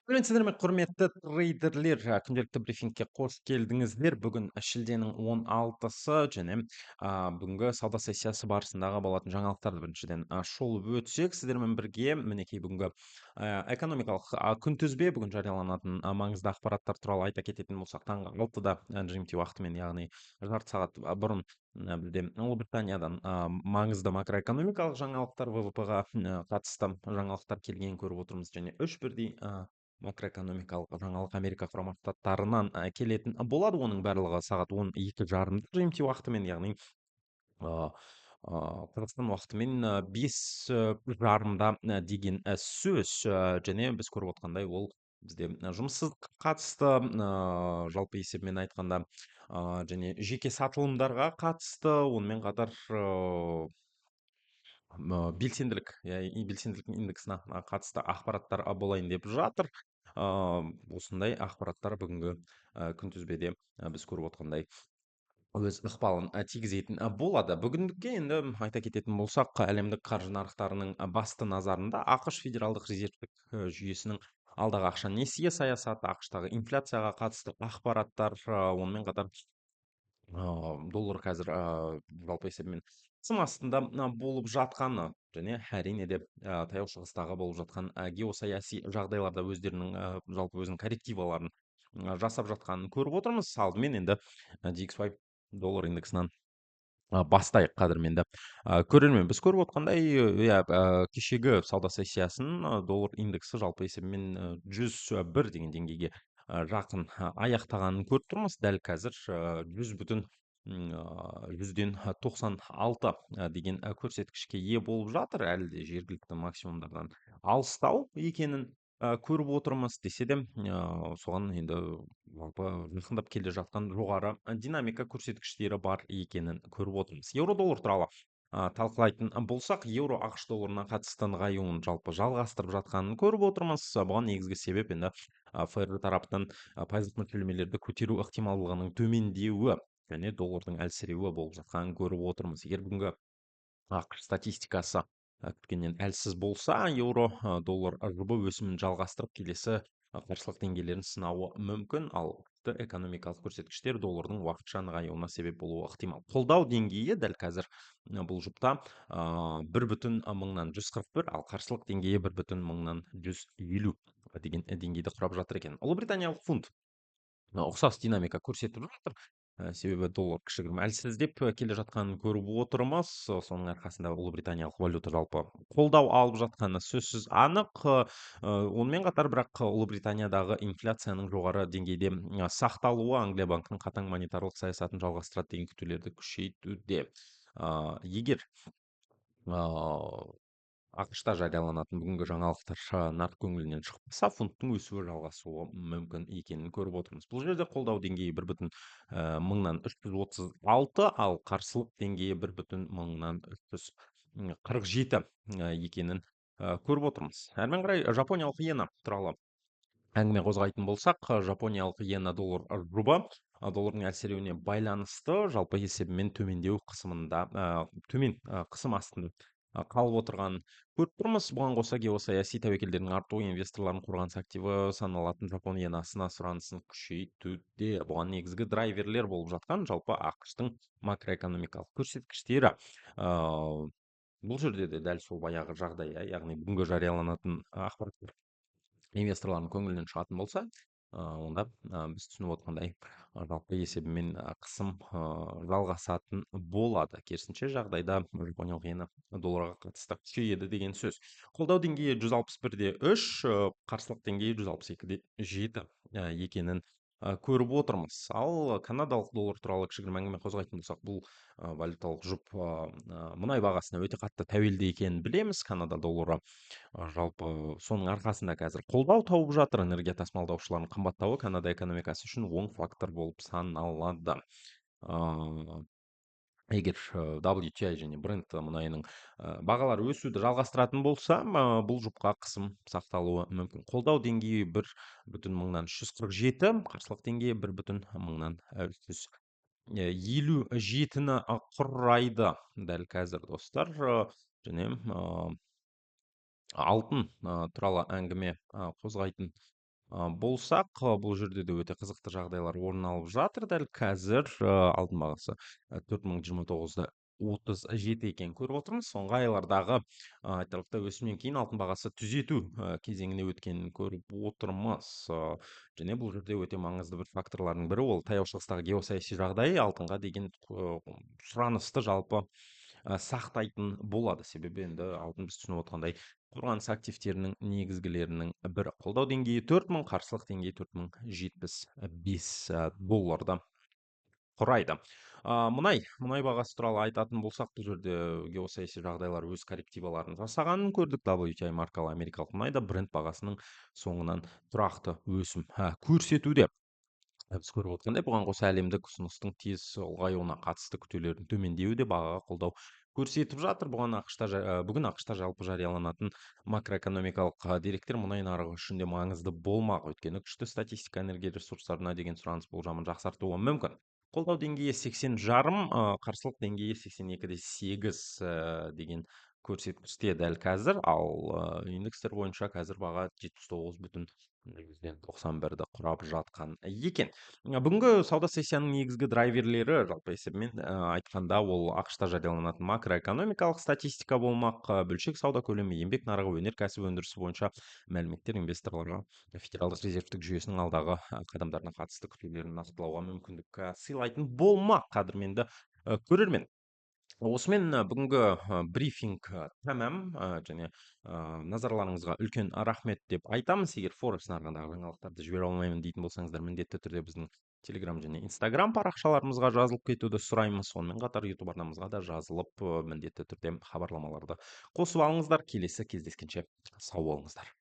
сәлеметсіздер ме, құрметті трейдерлер. Күнделікті брифингке қош келдіңіздер. Бүгін шілденің 16-сы және бүгінгі сауда сессиясы барысындағы болатын жаңалықтарды біріншіден шолып өтсек, сіздермен бірге мінекей бүгінгі экономикалық күнтізбе, бүгін жарияланатын маңызды ақпараттар туралы айта кететін болсақ, таңғы 6-да GMT уақытымен, яғни жарты сағат бұрын бізде Ұлыбританиядан маңызды макроэкономикалық жаңалықтар, ВВП-ға қатысты жаңалықтар келгенін көріп отырмыз, және үш бірдей макроэкономикалық жаңалық Америка құрама штаттарынан келетін болады. Оның барлығы сағат 12:30 GMT уақытымен, яғни а, Қазақстан уақытымен 5:30 деген сөз. Және біз көріп отқандай, ол бізде жұмыссыздыққа қатысты, жалпы есебімен айтқанда, және жеке сатылымдарға қатысты, онымен қатар белсенділік, белсенділік индексіне қатысты ақпараттар болайын деп жатыр. Осындай ақпараттар бүгінгі күнтізбеде біз көріп отқандай өз ықпалын тигізетін болады. Бүгіндікке енді айта кететін болсақ, әлемдік қаржы нарықтарының басты назарында ақш федералдық резервтік жүйесінің алдағы ақша несие саясаты, ақштағы инфляцияға қатысты ақпараттар, онымен қатар доллар қазір жалпы есебімен қысым астында болып жатқаны, және әрине де таяу шығыстағы болып жатқан геосаяси жағдайларда өздерінің жалпы өзінің коррективаларын жасап жатқанын көріп отырмыз. Алдымен енді DXY доллар индексінен бастайық қадірменді көрермен. Біз көріп отқандай, иә, кешегі сауда сессиясын доллар индексі жалпы есебімен 101 деген деңгейге жақын аяқтағанын көріп тұрмыз. Дәл қазір 100,96 деген көрсеткішке ие болып жатыр. Әлі де жергілікті максимумдардан алыстау екенін көріп отырмыз. Десе де соған енді жалпы жақындап келе жатқан жоғары динамика көрсеткіштері бар екенін көріп отырмыз. Еуро доллар туралы талқылайтын болсақ, еуро ақш долларына қатысты нығаюын жалпы жалғастырып жатқанын көріп отырмыз. Бұған негізгі себеп енді ФР тараптан пайыздық мөлшерлемелерді көтеру ықтималдығының төмендеуі және доллардың әлсіреуі болып жатқанын көріп отырмыз. Егер бүгінгі ақш статистикасы күткеннен әлсіз болса, еуро доллар жұбы өсімін жалғастырып келесі қарсылық деңгейлерін сынауы мүмкін, ал экономикалық көрсеткіштер доллардың уақытша нығаюына себеп болуы ықтимал. Қолдау деңгейі дәл қазір бұл жұпта 1,1 ал қарсылық деңгейі 1,150 деген деңгейді құрап жатыр екен. Ұлыбританиялық фунт ұқсас динамика көрсетіп жатыр. Себебі доллар кішігірім әлсіздеп келе жатқанын көріп отырмыз. Соның арқасында ұлыбританиялық валюта жалпы қолдау алып жатқаны сөзсіз анық. Онымен қатар бірақ ұлыбританиядағы инфляцияның жоғары деңгейде сақталуы Англия банкінің қатаң монетарлық саясатын жалғастырады деген күтулерді күшейтуде. Егер ақш-та жарияланатын бүгінгі жаңалықтар нарық көңілінен шықпаса, фунттың өсуі жалғасуы мүмкін екенін көріп отырмыз. Бұл жерде қолдау деңгейі 1,336, ал қарсылық деңгейі 1,347 екенін көріп отырмыз. Әрмен қарай жапониялық иена туралы әңгіме қозғайтын болсақ, жапониялық иена доллар жұбы доллардың әлсіреуіне байланысты жалпы есебімен төмендеу қысымында, төмен қысым астында қалып отырғанын көріп тұрмыз. Бұған қоса геосаяси тәуекелдердің артуы инвесторлардың қорғаныс активі саналатын жапон иенасына сұранысын күшейтуде. Бұған негізгі драйверлер болып жатқан жалпы ақш-тың макроэкономикалық көрсеткіштері. Бұл жерде де дәл сол баяғы жағдай, яғни бүгінгі жарияланатын ақпараттар инвесторлардың көңілінен шығатын болса, онда біз түсініп отқандай жалпы есебімен қысым жалғасатын болады. Керісінше жағдайда жапониялық иена долларға қатысты күшейеді деген сөз. Қолдау деңгейі 161,3, қарсылық деңгейі 162,7 екенін көріп отырмыз. Ал канадалық доллар туралы кішігірім әңгіме қозғайтын болсақ, бұл валюталық жұп мұнай бағасына өте қатты тәуелді екенін білеміз. Канада доллары жалпы соның арқасында қазір қолдау тауып жатыр. Энергия тасымалдаушылардың қымбаттауы Канада экономикасы үшін оң фактор болып саналады. Егер WTI және Brent мұнайының бағалары өсуді жалғастыратын болса, бұл жұпқа қысым сақталуы мүмкін. Қолдау деңгейі 1,347, қарсылық деңгейі 1,357-ні құрайды дәл қазір, достар. Және алтын туралы әңгіме қозғайтын болсақ, бұл жерде де өте қызықты жағдайлар орын алып жатыр. Дәл қазір алтын бағасы 4029-30 екен көріп отырмыз. Соңғы айлардағы айтарлықтай өсімнен кейін алтын бағасы түзету кезеңіне өткенін көріп отырмыз. Және бұл жерде өте маңызды бір факторлардың бірі ол таяу шығыстағы геосаяси жағдай алтынға деген сұранысты жалпы сақтайтын болады. Себебі енді алтын біз түсініп отырғандай қорғаныс активтерінің негізгілерінің бірі. Қолдау деңгейі 4000, қарсылық деңгейі 4075 долларды құрайды. Мұнай бағасы туралы айтатын болсақ, бұл жерде геосаяси жағдайлар өз коррективаларын жасағанын көрдік. WTI маркалы америкалық мұнай да Brent бағасының соңынан тұрақты өсім көрсетуде. Біз көріп отырғандай бұған қоса әлемдік ұсыныстың тез ұлғаюына қатысты күтулердің төмендеуі де бағаға қолдау көрсетіп жатыр. Бүгін ақш-та жалпы жарияланатын макроэкономикалық деректер мұнай нарығы үшін де маңызды болмақ. Өйткені күшті статистика энергия ресурстарына деген сұраныс болжамын жақсартуы мүмкін. Қолдау деңгейі 80,5, қарсылық деңгейі 82,8 деген көрсеткіште дәл қазір, ал индекстер бойынша қазір баға 79,91-ді құрап жатқан екен. Бүгінгі сауда сессияның негізгі драйверлері жалпы есебімен айтқанда ол ақш-та жарияланатын макроэкономикалық статистика болмақ. Бөлшек сауда көлемі, еңбек нарығы, өнеркәсіп өндірісі бойынша мәліметтер инвесторларға федералдық резервтік жүйесінің алдағы қадамдарына қатысты күтулерін нақтылауға мүмкіндік сыйлайтын болмақ. Қадірменді көрермен, осымен бүгінгі брифинг тәмам, және назарларыңызға үлкен рахмет деп айтамыз. Егер Форекс нарығындағы жаңалықтарды жібере алмаймын дейтін болсаңыздар, міндетті түрде біздің Telegram және Instagram парақшаларымызға жазылып кетуді сұраймыз. Сонымен қатар YouTube арнамызға да жазылып, міндетті түрде хабарламаларды қосып алыңыздар. Келесі кездескенше сау болыңыздар.